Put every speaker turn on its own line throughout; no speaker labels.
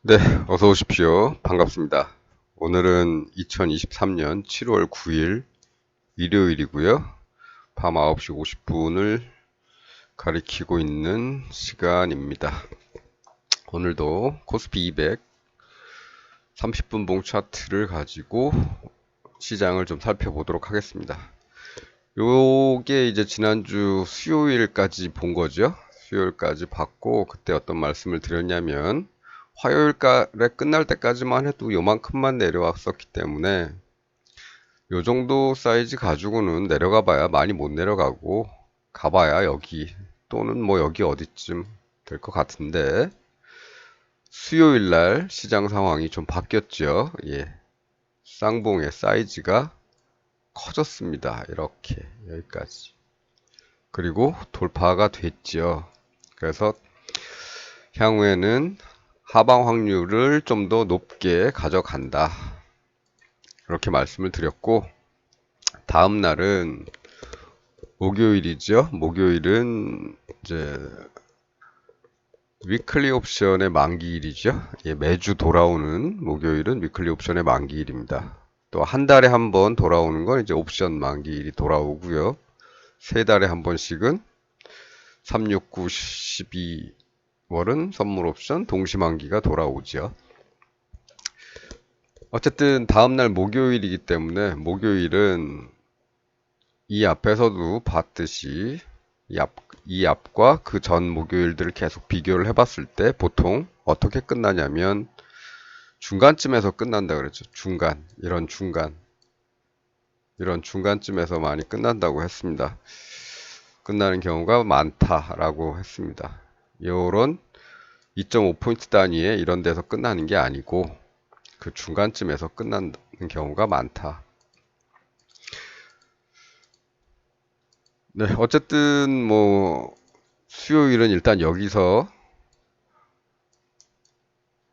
네, 어서 오십시오. 반갑습니다. 오늘은 2023년 7월 9일 일요일이고요. 밤 9시 50분을 가리키고 있는 시간입니다. 오늘도 코스피 200 30분봉 차트를 가지고 시장을 좀 살펴보도록 하겠습니다. 요게 이제 지난주 수요일까지 본 거죠. 수요일까지 봤고 그때 어떤 말씀을 드렸냐면 화요일에 끝날 때까지만 해도 요만큼만 내려왔었기 때문에 요 정도 사이즈 가지고는 내려가 봐야 많이 못 내려가고 가봐야 여기 또는 뭐 여기 어디쯤 될 것 같은데 수요일 날 시장 상황이 좀 바뀌었죠. 예. 쌍봉의 사이즈가 커졌습니다. 이렇게 여기까지. 그리고 돌파가 됐죠. 그래서 향후에는 하방 확률을 좀 더 높게 가져간다. 이렇게 말씀을 드렸고, 다음 날은 목요일이죠. 목요일은 이제 위클리 옵션의 만기일이죠. 예, 매주 돌아오는 목요일은 위클리 옵션의 만기일입니다. 또 한 달에 한 번 돌아오는 건 이제 옵션 만기일이 돌아오고요. 세 달에 한 번씩은 3, 6, 9, 12월은 선물 옵션 동시만기가 돌아오죠. 어쨌든 다음날 목요일이기 때문에 목요일은 이 앞에서도 봤듯이 이 앞과 그 전 목요일들을 계속 비교를 해봤을 때 보통 어떻게 끝나냐면 중간쯤에서 끝난다 그랬죠. 이런 중간쯤에서 많이 끝난다고 했습니다. 끝나는 경우가 많다라고 했습니다. 요런 2.5포인트 단위에 이런 데서 끝나는 게 아니고 그 중간쯤에서 끝나는 경우가 많다. 네, 어쨌든 뭐 수요일은 일단 여기서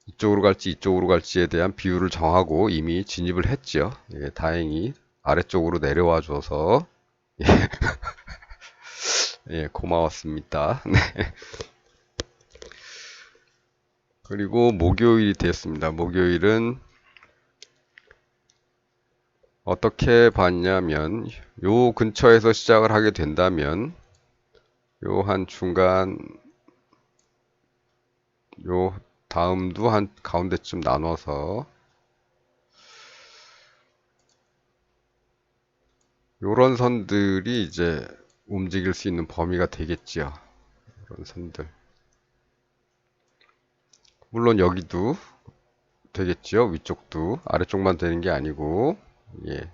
이쪽으로 갈지 이쪽으로 갈지에 대한 비율을 정하고 이미 진입을 했죠. 예, 다행히 아래쪽으로 내려와 줘서 예, 예, 고마웠습니다. 네. 그리고 목요일이 됐습니다. 목요일은 어떻게 봤냐면 요 근처에서 시작을 하게 된다면 요 한 중간 요 다음도 한 가운데쯤 나눠서 요런 선들이 이제 움직일 수 있는 범위가 되겠지요. 이런 선들. 물론 여기도 되겠지요. 위쪽도 아래쪽만 되는 게 아니고 예.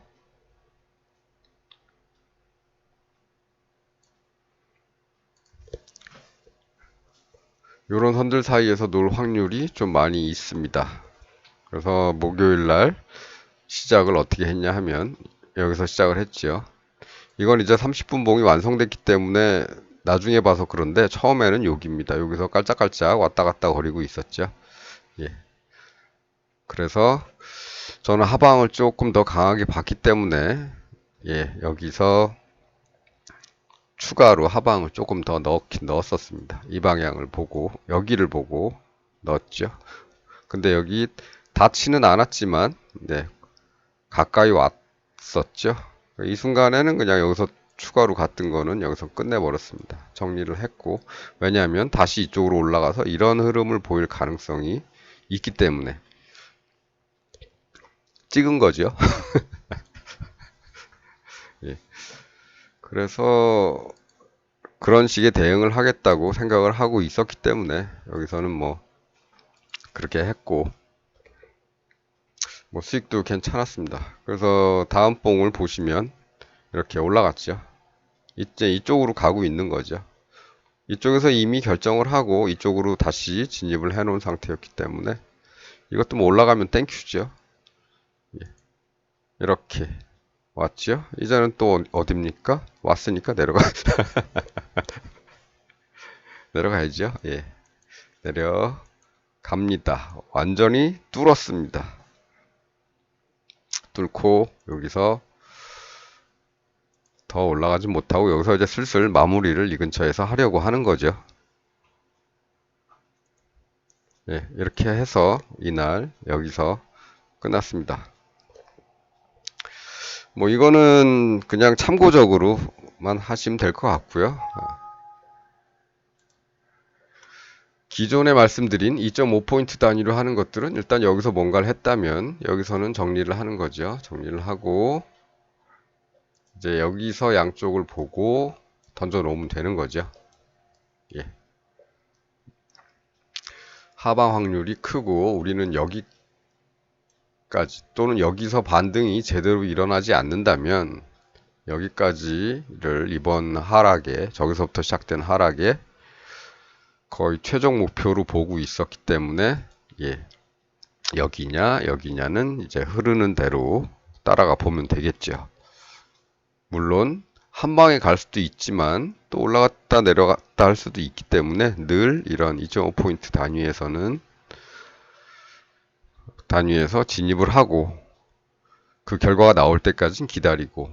요런 선들 사이에서 놀 확률이 좀 많이 있습니다. 그래서 목요일 날 시작을 어떻게 했냐 하면 여기서 시작을 했지요. 이건 이제 30분 봉이 완성됐기 때문에 나중에 봐서 그런데 처음에는 여기입니다. 여기서 깔짝깔짝 왔다 갔다 거리고 있었죠. 예. 그래서 저는 하방을 조금 더 강하게 봤기 때문에 예, 여기서 추가로 하방을 조금 더 넣었었습니다. 이 방향을 보고 여기를 보고 넣었죠. 근데 여기 닿지는 않았지만 네, 가까이 왔었죠. 이 순간에는 그냥 여기서 추가로 갔던 거는 여기서 끝내버렸습니다. 정리를 했고 왜냐하면 다시 이쪽으로 올라가서 이런 흐름을 보일 가능성이 있기 때문에 찍은 거죠. 예. 그래서 그런 식의 대응을 하겠다고 생각을 하고 있었기 때문에 여기서는 뭐 그렇게 했고 뭐 수익도 괜찮았습니다. 그래서 다음 봉을 보시면 이렇게 올라갔죠. 이제 이쪽으로 가고 있는 거죠. 이쪽에서 이미 결정을 하고 이쪽으로 다시 진입을 해 놓은 상태였기 때문에 이것도 뭐 올라가면 땡큐죠. 예, 이렇게 왔죠. 이제는 또 어딥니까? 왔으니까 내려가야죠. 예, 내려갑니다. 완전히 뚫었습니다. 뚫고 여기서 더 올라가지 못하고 여기서 이제 슬슬 마무리를 이 근처에서 하려고 하는 거죠. 예, 이렇게 해서 이날 여기서 끝났습니다. 뭐 이거는 그냥 참고적으로만 하시면 될 것 같고요. 기존에 말씀드린 2.5포인트 단위로 하는 것들은 일단 여기서 뭔가를 했다면 여기서는 정리를 하는 거죠. 정리를 하고 이제 여기서 양쪽을 보고 던져 놓으면 되는 거죠. 예. 하방 확률이 크고 우리는 여기까지 또는 여기서 반등이 제대로 일어나지 않는다면 여기까지를 이번 하락에 저기서부터 시작된 하락에 거의 최종 목표로 보고 있었기 때문에 예. 여기냐 여기냐는 이제 흐르는 대로 따라가 보면 되겠죠. 물론 한 방에 갈 수도 있지만 또 올라갔다 내려갔다 할 수도 있기 때문에 늘 이런 2.5포인트 단위에서 진입을 하고 그 결과가 나올 때까지는 기다리고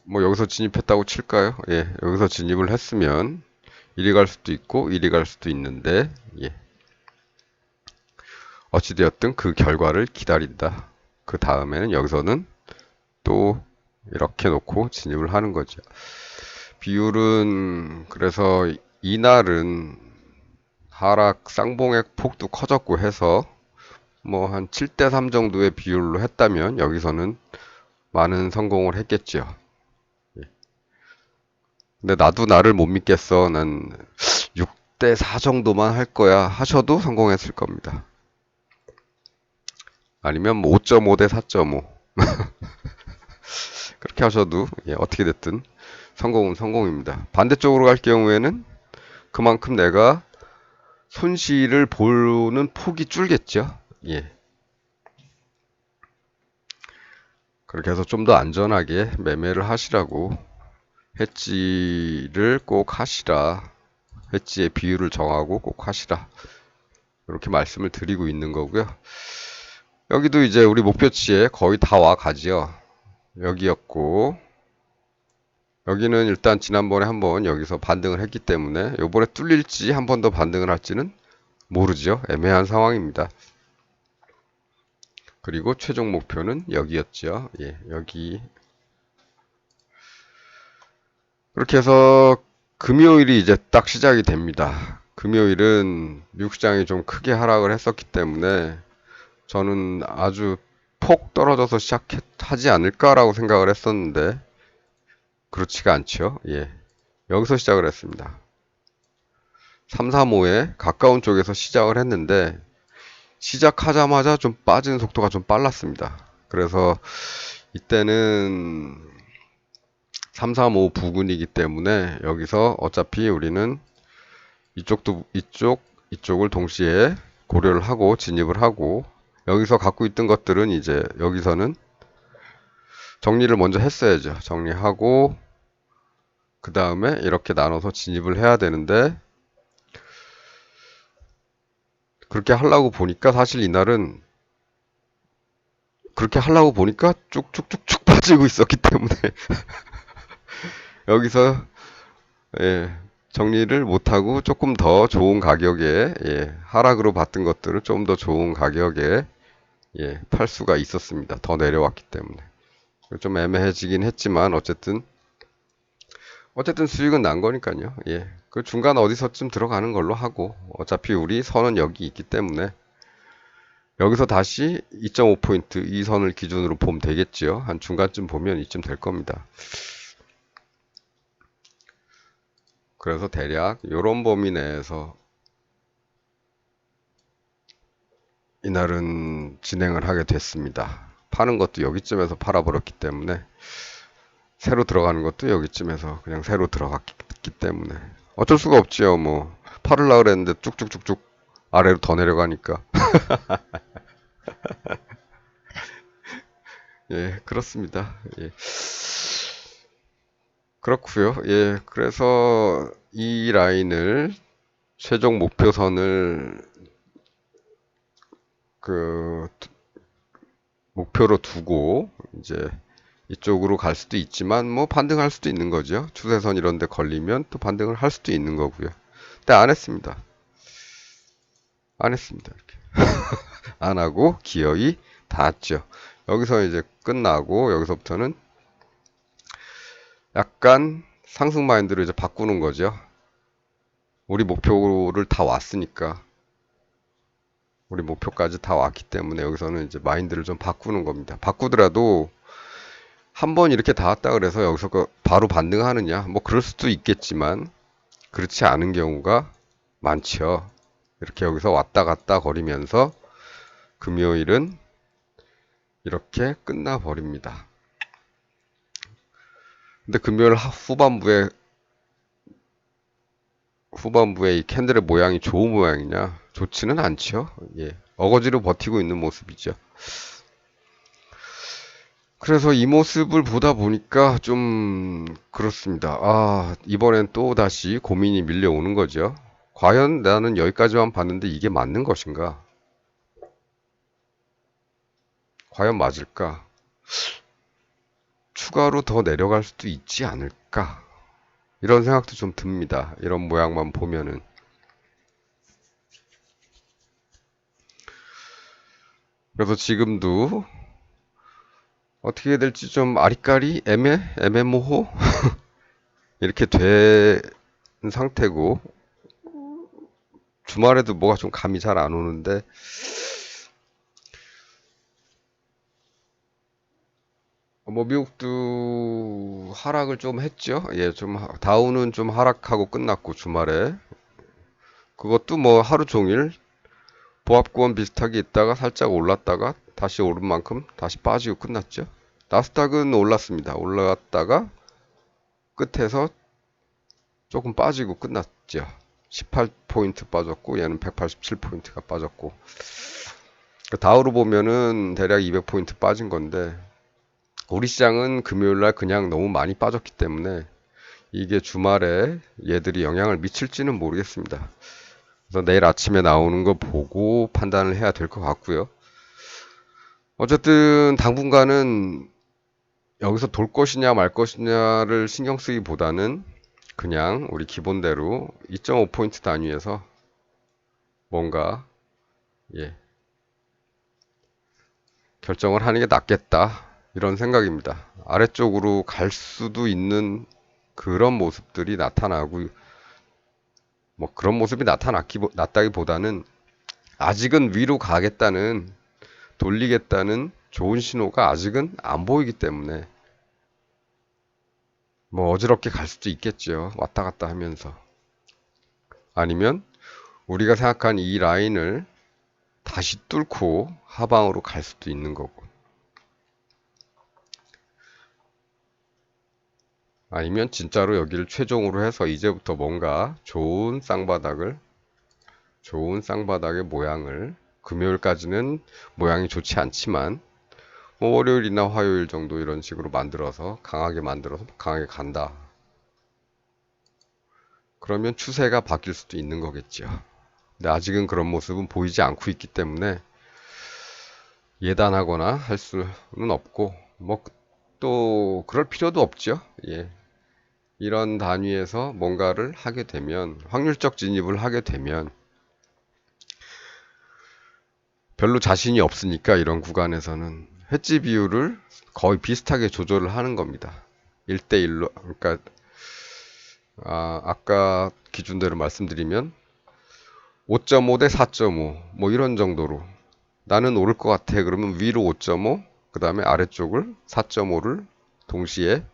뭐 여기서 진입했다고 칠까요? 예, 여기서 진입을 했으면 이리 갈 수도 있고 이리 갈 수도 있는데 예. 어찌되었든 그 결과를 기다린다. 그 다음에는 여기서는 또 이렇게 놓고 진입을 하는 거죠. 비율은 그래서 이날은 하락 쌍봉의 폭도 커졌고 해서 뭐 한 7대3 정도의 비율로 했다면 여기서는 많은 성공을 했겠죠. 근데 나도 나를 못 믿겠어. 난 6대4 정도만 할 거야 하셔도 성공했을 겁니다. 아니면 뭐 5.5대 4.5 그렇게 하셔도 예, 어떻게 됐든 성공은 성공입니다. 반대쪽으로 갈 경우에는 그만큼 내가 손실을 보는 폭이 줄겠죠. 예. 그렇게 해서 좀 더 안전하게 매매를 하시라고 해지를 꼭 하시라. 해지의 비율을 정하고 꼭 하시라. 이렇게 말씀을 드리고 있는 거고요. 여기도 이제 우리 목표치에 거의 다 와 가지요. 여기였고 여기는 일단 지난번에 한번 여기서 반등을 했기 때문에 요번에 뚫릴지 한 번 더 반등을 할지는 모르죠. 애매한 상황입니다. 그리고 최종 목표는 여기였죠. 예, 여기. 그렇게 해서 금요일이 이제 딱 시작이 됩니다. 금요일은 미국 시장이 좀 크게 하락을 했었기 때문에 저는 아주 폭 떨어져서 시작하지 않을까라고 생각을 했었는데 그렇지가 않죠. 예. 여기서 시작을 했습니다. 335에 가까운 쪽에서 시작을 했는데 시작하자마자 좀 빠지는 속도가 좀 빨랐습니다. 그래서 이때는 335 부근이기 때문에 여기서 어차피 우리는 이쪽을 동시에 고려를 하고 진입을 하고 여기서 갖고 있던 것들은 이제 여기서는 정리를 먼저 했어야죠. 정리하고 그 다음에 이렇게 나눠서 진입을 해야 되는데 그렇게 하려고 보니까 사실 이날은 그렇게 하려고 보니까 쭉쭉쭉쭉 빠지고 있었기 때문에 여기서 예, 정리를 못하고 조금 더 좋은 가격에 예, 하락으로 봤던 것들을 좀 더 좋은 가격에 예, 팔 수가 있었습니다. 더 내려왔기 때문에 좀 애매해지긴 했지만 어쨌든 수익은 난 거니까요. 예, 그 중간 어디서쯤 들어가는 걸로 하고 어차피 우리 선은 여기 있기 때문에 여기서 다시 2.5포인트 이 선을 기준으로 보면 되겠지요. 한 중간쯤 보면 이쯤 될 겁니다. 그래서 대략 이런 범위 내에서 이날은 진행을 하게 됐습니다. 파는 것도 여기쯤에서 팔아버렸기 때문에 새로 들어가는 것도 여기쯤에서 그냥 새로 들어갔기 때문에 어쩔 수가 없지요. 뭐 팔으려고 그랬는데 쭉쭉쭉쭉 아래로 더 내려가니까 예 그렇습니다. 예 그렇고요. 예 그래서 이 라인을 최종 목표선을 그 목표로 두고 이제 이쪽으로 갈 수도 있지만 뭐 반등할 수도 있는 거죠. 추세선 이런 데 걸리면 또 반등을 할 수도 있는 거고요. 근데 안 했습니다. 안 했습니다. 이렇게. 안 하고 기어이 닿았죠. 여기서 이제 끝나고 여기서부터는 약간 상승 마인드로 이제 바꾸는 거죠. 우리 목표를 다 왔으니까. 우리 목표까지 다 왔기 때문에 여기서는 이제 마인드를 좀 바꾸는 겁니다. 바꾸더라도 한 번 이렇게 닿았다 그래서 여기서 바로 반등하느냐? 뭐 그럴 수도 있겠지만 그렇지 않은 경우가 많죠. 이렇게 여기서 왔다 갔다 거리면서 금요일은 이렇게 끝나버립니다. 근데 금요일 후반부에 이 캔들의 모양이 좋은 모양이냐? 좋지는 않죠. 예. 어거지로 버티고 있는 모습이죠. 그래서 이 모습을 보다 보니까 좀 그렇습니다. 아, 이번엔 또 다시 고민이 밀려오는 거죠. 과연 나는 여기까지만 봤는데 이게 맞는 것인가? 과연 맞을까? 추가로 더 내려갈 수도 있지 않을까? 이런 생각도 좀 듭니다. 이런 모양만 보면은. 그래서 지금도 어떻게 될지 좀 아리까리 애매모호 이렇게 된 상태고 주말에도 뭐가 좀 감이 잘 안 오는데 뭐 미국도 하락을 좀 했죠. 예, 좀 다우는 좀 하락하고 끝났고 주말에 그것도 뭐 하루 종일 보합권 비슷하게 있다가 살짝 올랐다가 다시 오른 만큼 다시 빠지고 끝났죠. 나스닥은 올랐습니다. 올라갔다가 끝에서 조금 빠지고 끝났죠. 18포인트 빠졌고 얘는 187포인트가 빠졌고 다우로 보면은 대략 200포인트 빠진 건데 우리 시장은 금요일날 그냥 너무 많이 빠졌기 때문에 이게 주말에 얘들이 영향을 미칠지는 모르겠습니다. 그래서 내일 아침에 나오는 거 보고 판단을 해야 될 것 같고요. 어쨌든 당분간은 여기서 돌 것이냐 말 것이냐를 신경 쓰기보다는 그냥 우리 기본대로 2.5포인트 단위에서 뭔가 예, 결정을 하는 게 낫겠다 이런 생각입니다. 아래쪽으로 갈 수도 있는 그런 모습들이 나타나고 뭐 그런 모습이 났다기보다는 아직은 위로 가겠다는 돌리겠다는 좋은 신호가 아직은 안 보이기 때문에 뭐 어지럽게 갈 수도 있겠죠. 왔다 갔다 하면서. 아니면 우리가 생각한 이 라인을 다시 뚫고 하방으로 갈 수도 있는 거고. 아니면 진짜로 여기를 최종으로 해서 이제부터 뭔가 좋은 쌍바닥의 모양을 금요일까지는 모양이 좋지 않지만 뭐 월요일이나 화요일 정도 이런 식으로 만들어서 강하게 간다. 그러면 추세가 바뀔 수도 있는 거겠죠. 근데 아직은 그런 모습은 보이지 않고 있기 때문에 예단하거나 할 수는 없고 뭐 또 그럴 필요도 없죠. 예. 이런 단위에서 뭔가를 하게 되면 확률적 진입을 하게 되면 별로 자신이 없으니까 이런 구간에서는 해지 비율을 거의 비슷하게 조절을 하는 겁니다. 1대1로 그러니까 아까 기준대로 말씀드리면 5.5 대 4.5 뭐 이런 정도로 나는 오를 것 같아. 그러면 위로 5.5 그 다음에 아래쪽을 4.5를 동시에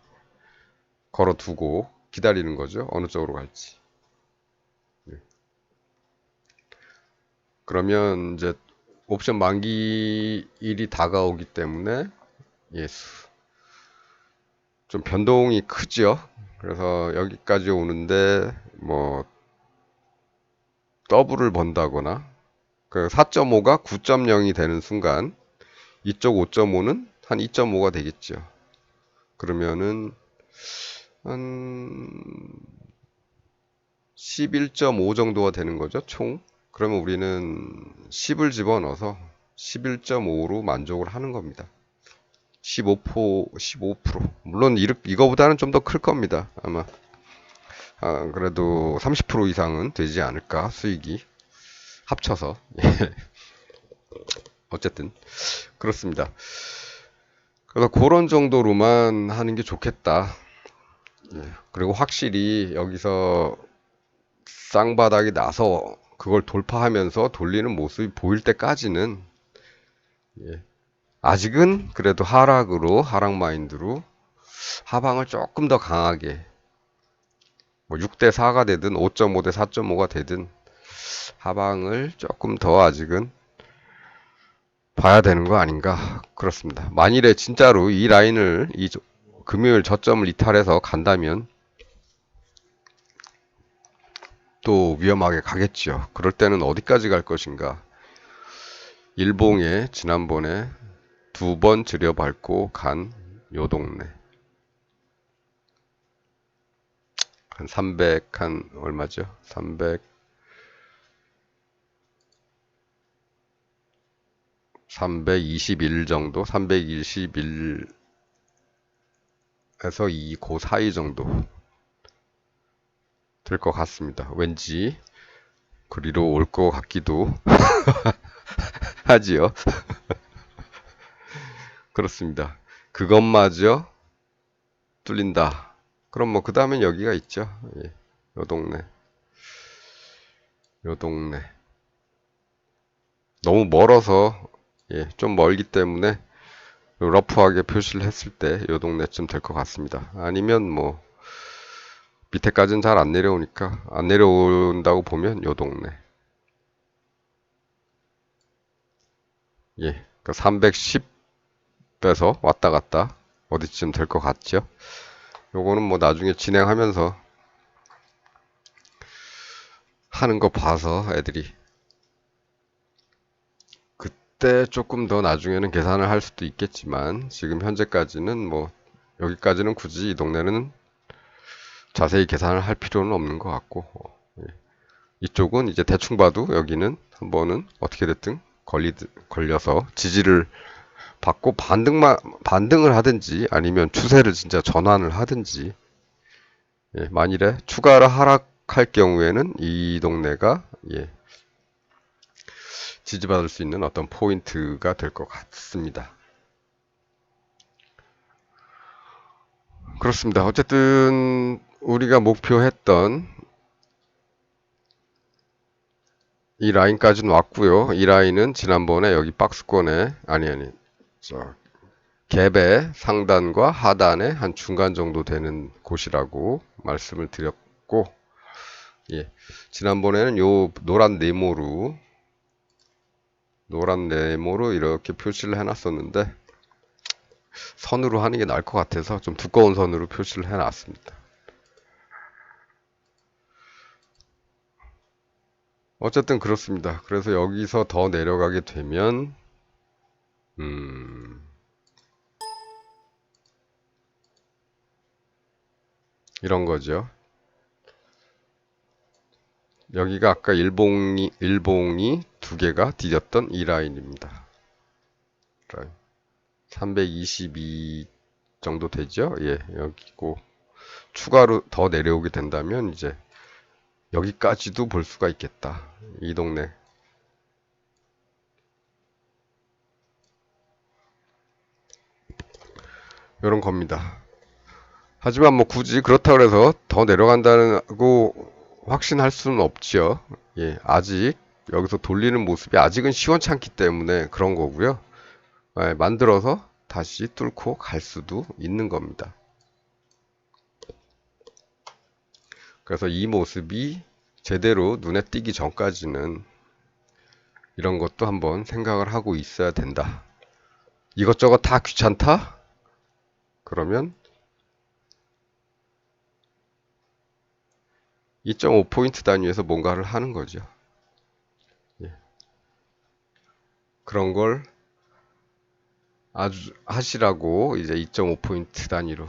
걸어두고 기다리는 거죠. 어느 쪽으로 갈지. 그러면 이제 옵션 만기일이 다가오기 때문에 예수 좀 변동이 크죠. 그래서 여기까지 오는데 뭐 더블을 번다거나 그 4.5가 9.0이 되는 순간 이쪽 5.5는 한 2.5가 되겠죠. 그러면은 한 11.5 정도가 되는 거죠, 총. 그러면 우리는 10을 집어넣어서 11.5로 만족을 하는 겁니다. 15%. 물론 이거보다는 좀 더 클 겁니다. 아마. 그래도 30% 이상은 되지 않을까, 수익이. 합쳐서. 어쨌든, 그렇습니다. 그래서 그런 정도로만 하는 게 좋겠다. 그리고 확실히 여기서 쌍바닥이 나서 그걸 돌파하면서 돌리는 모습이 보일 때까지는 아직은 그래도 하락 마인드로 하방을 조금 더 강하게 뭐 6대 4가 되든 5.5 대 4.5가 되든 하방을 조금 더 아직은 봐야 되는 거 아닌가 그렇습니다. 만일에 진짜로 이 라인을 금요일 저점을 이탈해서 간다면 또 위험하게 가겠죠. 그럴 때는 어디까지 갈 것인가? 일봉에 지난번에 2번 들여밟고 간 요 동네 한 300, 한 얼마죠? 300 321 정도, 321에서 그 사이 정도 될 것 같습니다. 왠지 그리로 올 것 같기도 하지요. 그렇습니다. 그것마저 뚫린다. 그럼 뭐 그 다음엔 여기가 있죠. 예, 요 동네, 요 동네. 너무 멀어서 좀 멀기 때문에 러프하게 표시를 했을 때 요 동네쯤 될 것 같습니다. 아니면 뭐 밑에까지는 잘 안 내려오니까 안 내려온다고 보면 요 동네. 그 310에서 왔다 갔다 어디쯤 될 것 같죠? 요거는 뭐 나중에 진행하면서 하는 거 봐서 애들이 그때 조금 더 나중에는 계산을 할 수도 있겠지만 지금 현재까지는 뭐 여기까지는 굳이 이 동네는 자세히 계산을 할 필요는 없는 것 같고 이쪽은 이제 대충 봐도 여기는 한 번은 어떻게 됐든 걸려서 지지를 받고 반등을 하든지 아니면 추세를 진짜 전환을 하든지 만일에 추가로 하락할 경우에는 이 동네가 지지받을 수 있는 어떤 포인트가 될 것 같습니다. 그렇습니다. 어쨌든 우리가 목표했던 이 라인까지는 왔고요. 이 라인은 지난번에 여기 박스권에 아니 저 갭의 상단과 하단의 한 중간 정도 되는 곳이라고 말씀을 드렸고 지난번에는 요 노란 네모로 이렇게 표시를 해놨었는데 선으로 하는 게 나을 것 같아서 좀 두꺼운 선으로 표시를 해놨습니다. 어쨌든 그렇습니다. 그래서 여기서 더 내려가게 되면 이런 거죠. 여기가 아까 일봉이 두 개가 뒤졌던 이 라인입니다. 322 정도 되죠? 여기고 추가로 더 내려오게 된다면 이제 여기까지도 볼 수가 있겠다. 이 동네. 이런 겁니다. 하지만 뭐 굳이 그렇다고 해서 더 내려간다고 확신할 수는 없지요. 아직 여기서 돌리는 모습이 아직은 시원찮기 때문에 그런 거고요. 만들어서 다시 뚫고 갈 수도 있는 겁니다. 그래서 이 모습이 제대로 눈에 띄기 전까지는 이런 것도 한번 생각을 하고 있어야 된다. 이것저것 다 귀찮다? 그러면 2.5포인트 단위에서 뭔가를 하는 거죠. 그런 걸 아주 하시라고 이제 2.5포인트 단위로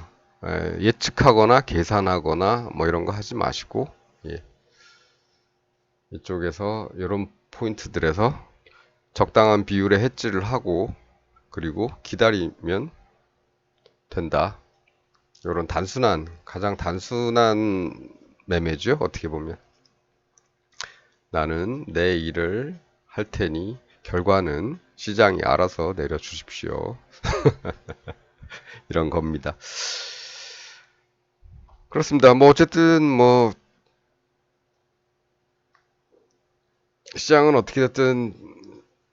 예측하거나 계산하거나 뭐 이런 거 하지 마시고 이쪽에서 이런 포인트들에서 적당한 비율의 해지를 하고 그리고 기다리면 된다. 이런 단순한, 가장 단순한 매매죠. 어떻게 보면. 나는 내 일을 할 테니 결과는 시장이 알아서 내려주십시오. 이런 겁니다. 그렇습니다. 뭐 어쨌든 뭐 시장은 어떻게 됐든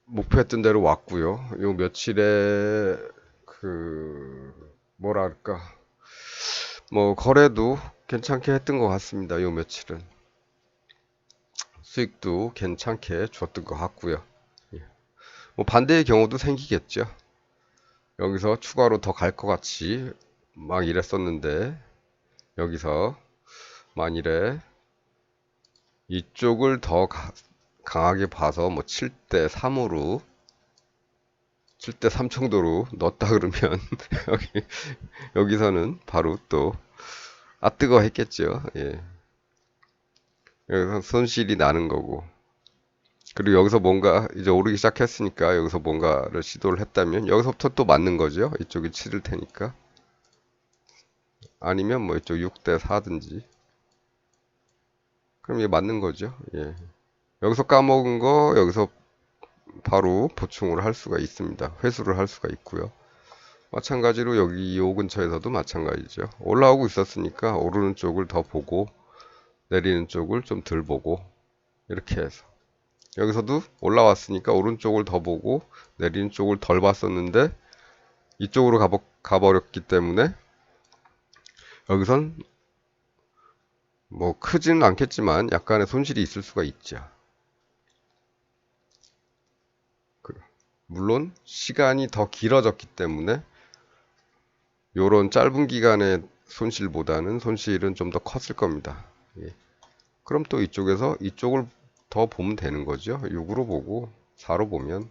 목표했던 대로 왔고요. 요 며칠에 뭐랄까 뭐 거래도 괜찮게 했던 것 같습니다. 요 며칠은 수익도 괜찮게 줬던 것 같고요. 예. 뭐 반대의 경우도 생기겠죠. 여기서 추가로 더 갈 것 같이 막 이랬었는데 여기서 만일에 이쪽을 더 강하게 봐서 뭐 7대 3으로 7대 3 정도로 넣었다 그러면 여기서는 바로 또 뜨거 했겠죠. 예. 여기서 손실이 나는 거고. 그리고 여기서 뭔가 이제 오르기 시작했으니까 여기서 뭔가를 시도를 했다면 여기서부터 또 맞는 거죠. 이쪽이 치를 테니까. 아니면 뭐 이쪽 6대 4든지. 그럼 이게 맞는 거죠. 예. 여기서 까먹은 거 여기서 바로 보충을 할 수가 있습니다. 회수를 할 수가 있고요. 마찬가지로 여기 이 근처에서도 마찬가지죠. 올라오고 있었으니까 오르는 쪽을 더 보고 내리는 쪽을 좀 덜 보고 이렇게 해서 여기서도 올라왔으니까 오른쪽을 더 보고 내리는 쪽을 덜 봤었는데 이쪽으로 가버렸기 때문에 여기선 뭐 크지는 않겠지만 약간의 손실이 있을 수가 있죠. 물론 시간이 더 길어졌기 때문에 요런 짧은 기간의 손실보다는 손실은 좀 더 컸을 겁니다. 예. 그럼 또 이쪽에서 이쪽을 더 보면 되는 거죠. 6으로 보고 4로 보면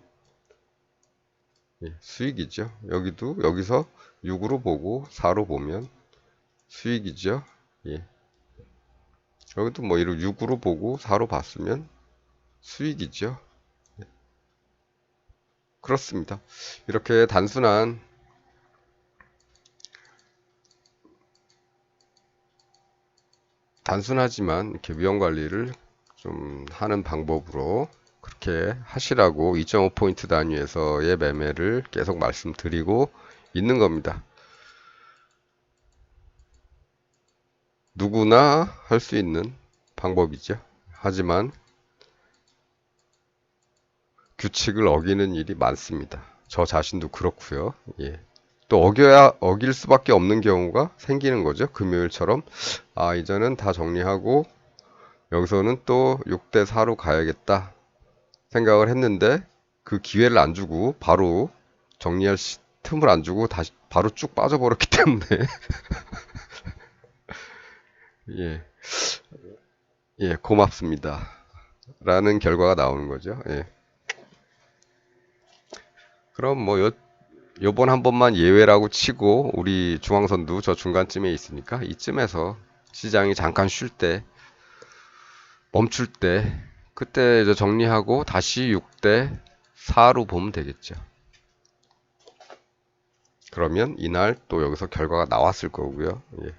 예, 수익이죠. 여기도 여기서 6으로 보고 4로 보면 수익이죠. 예. 여기도 뭐 이렇게 6으로 보고 4로 봤으면 수익이죠. 예. 그렇습니다. 이렇게 단순하지만 이렇게 위험 관리를 좀 하는 방법으로 그렇게 하시라고 2.5포인트 단위에서의 매매를 계속 말씀드리고 있는 겁니다. 누구나 할 수 있는 방법이죠. 하지만 규칙을 어기는 일이 많습니다. 저 자신도 그렇고요. 예. 또 어길 수밖에 없는 경우가 생기는 거죠. 금요일처럼 이제는 다 정리하고 여기서는 또 6대 4로 가야겠다 생각을 했는데 그 기회를 안 주고 바로 정리할 틈을 안 주고 다시 바로 쭉 빠져버렸기 때문에 예, 예, 고맙습니다. 라는 결과가 나오는 거죠. 예. 그럼 뭐 요번 한 번만 예외라고 치고 우리 중앙선도 저 중간쯤에 있으니까 이쯤에서 시장이 잠깐 쉴 때 멈출 때 그때 이제 정리하고 다시 6대 4로 보면 되겠죠. 그러면 이날 또 여기서 결과가 나왔을 거고요. 예.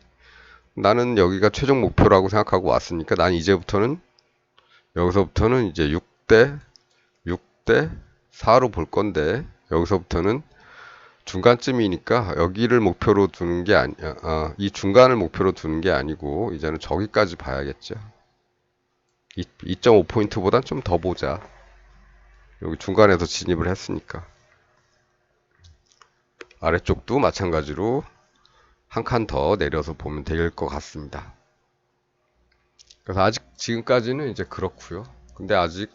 나는 여기가 최종 목표라고 생각하고 왔으니까 난 이제부터는 여기서부터는 이제 6대 4로 볼 건데 여기서부터는 중간쯤이니까 여기를 목표로 두는 게 이 중간을 목표로 두는 게 아니고 이제는 저기까지 봐야겠죠. 2.5포인트보단 좀 더 보자. 여기 중간에서 진입을 했으니까. 아래쪽도 마찬가지로 한 칸 더 내려서 보면 될 것 같습니다. 그래서 아직 지금까지는 이제 그렇고요. 근데 아직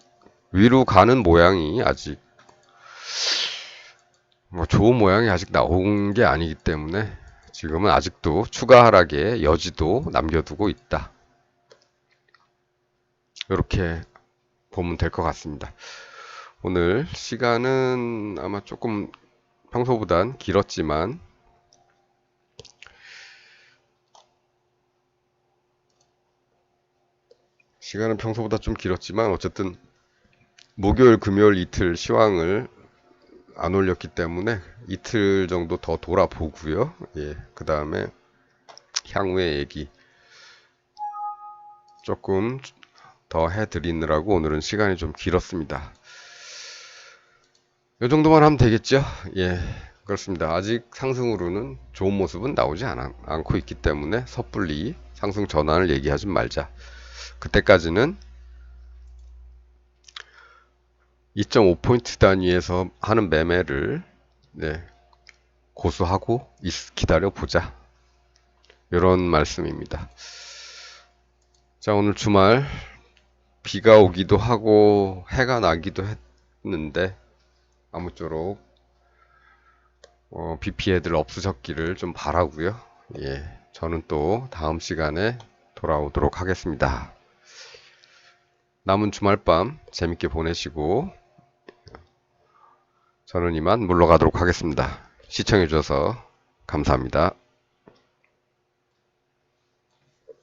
위로 가는 모양이 아직 뭐 좋은 모양이 아직 나온 게 아니기 때문에 지금은 아직도 추가 하락의 여지도 남겨두고 있다. 이렇게 보면 될 것 같습니다. 오늘 시간은 아마 조금 평소보단 길었지만 시간은 평소보다 좀 길었지만 어쨌든 목요일 금요일 이틀 시황을 안 올렸기 때문에 이틀 정도 더 돌아보고요. 예, 그 다음에 향후의 얘기 조금 더 해드리느라고 오늘은 시간이 좀 길었습니다. 이 정도만 하면 되겠죠? 예, 그렇습니다. 아직 상승으로는 좋은 모습은 나오지 않고 있기 때문에 섣불리 상승 전환을 얘기하지 말자. 그때까지는 2.5포인트 단위에서 하는 매매를 네, 고수하고 기다려 보자. 이런 말씀입니다. 자, 오늘 주말 비가 오기도 하고 해가 나기도 했는데 아무쪼록 비 피해들 없으셨기를 좀 바라고요. 예, 저는 또 다음 시간에 돌아오도록 하겠습니다. 남은 주말밤 재밌게 보내시고 저는 이만 물러가도록 하겠습니다. 시청해주셔서 감사합니다.